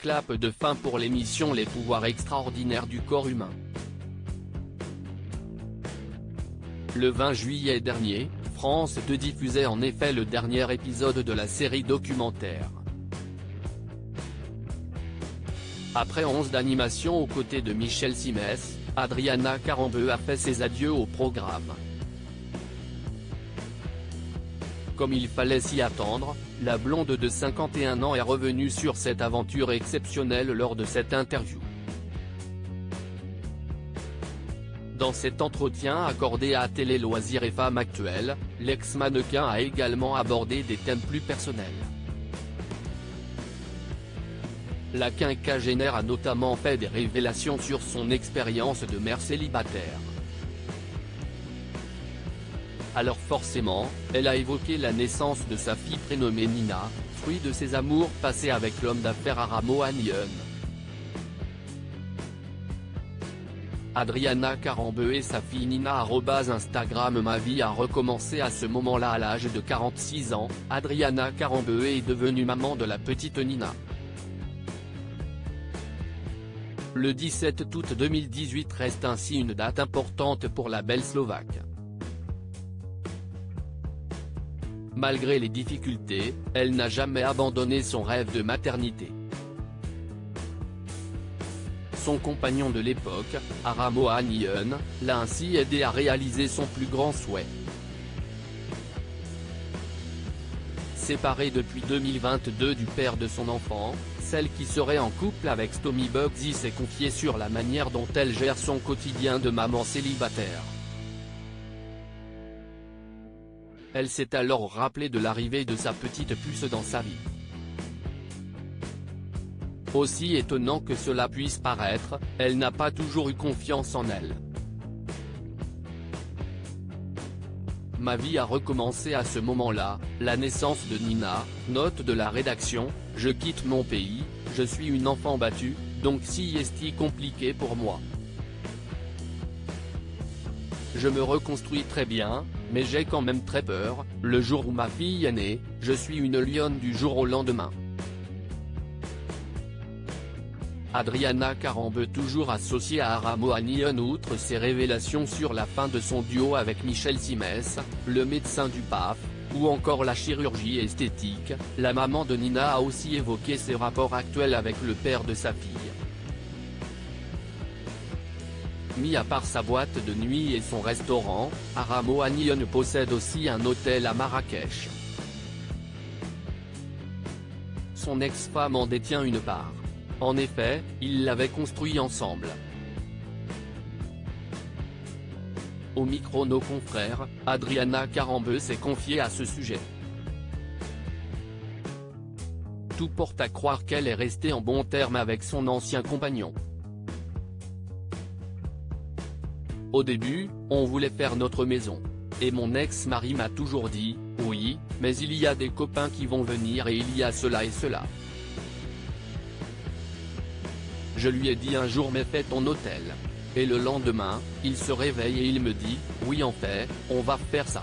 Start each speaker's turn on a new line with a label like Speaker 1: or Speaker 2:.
Speaker 1: clap de fin pour l'émission Les pouvoirs extraordinaires du corps humain. Le 20 juillet dernier, France 2 diffusait en effet le dernier épisode de la série documentaire. Après 11 d'animation aux côtés de Michel Simès, Adriana Carambeu a fait ses adieux au programme. Comme il fallait s'y attendre, la blonde de 51 ans est revenue sur cette aventure exceptionnelle lors de cette interview. Dans cet entretien accordé à Télé Loisirs et Femmes Actuelles, l'ex-mannequin a également abordé des thèmes plus personnels. La quinquagénaire a notamment fait des révélations sur son expérience de mère célibataire. Alors forcément, elle a évoqué la naissance de sa fille prénommée Nina, fruit de ses amours passés avec l'homme d'affaires Aramo Hanyon. Adriana Carambeu et sa fille Nina @Instagram Ma vie a recommencé à ce moment-là à l'âge de 46 ans, Adriana Carambeu est devenue maman de la petite Nina. Le 17 août 2018 reste ainsi une date importante pour la belle Slovaque. Malgré les difficultés, elle n'a jamais abandonné son rêve de maternité. Son compagnon de l'époque, Aramo Hanyon, l'a ainsi aidé à réaliser son plus grand souhait. Séparée depuis 2022 du père de son enfant, celle qui serait en couple avec Stomy Bugsy s'est confiée sur la manière dont elle gère son quotidien de maman célibataire. Elle s'est alors rappelée de l'arrivée de sa petite puce dans sa vie. Aussi étonnant que cela puisse paraître, elle n'a pas toujours eu confiance en elle. Ma vie a recommencé à ce moment-là, la naissance de Nina, note de la rédaction, je quitte mon pays, je suis une enfant battue, donc si est compliqué pour moi. Je me reconstruis très bien, mais j'ai quand même très peur, le jour où ma fille est née, je suis une lionne du jour au lendemain. Adriana Carambeu toujours associée à Aramo Hanyon. Outre ses révélations sur la fin de son duo avec Michel Simès, le médecin du PAF, ou encore la chirurgie esthétique, la maman de Nina a aussi évoqué ses rapports actuels avec le père de sa fille. Mis à part sa boîte de nuit et son restaurant, Aramo Hanyon possède aussi un hôtel à Marrakech. Son ex-femme en détient une part. En effet, ils l'avaient construit ensemble. Au micro nos confrères, Adriana Carambeu s'est confiée à ce sujet. Tout porte à croire qu'elle est restée en bons termes avec son ancien compagnon. Au début, on voulait faire notre maison. Et mon ex-mari m'a toujours dit, oui, mais il y a des copains qui vont venir et il y a cela et cela. Je lui ai dit un jour mais fais ton hôtel. Et le lendemain, il se réveille et il me dit, oui en fait, on va faire ça.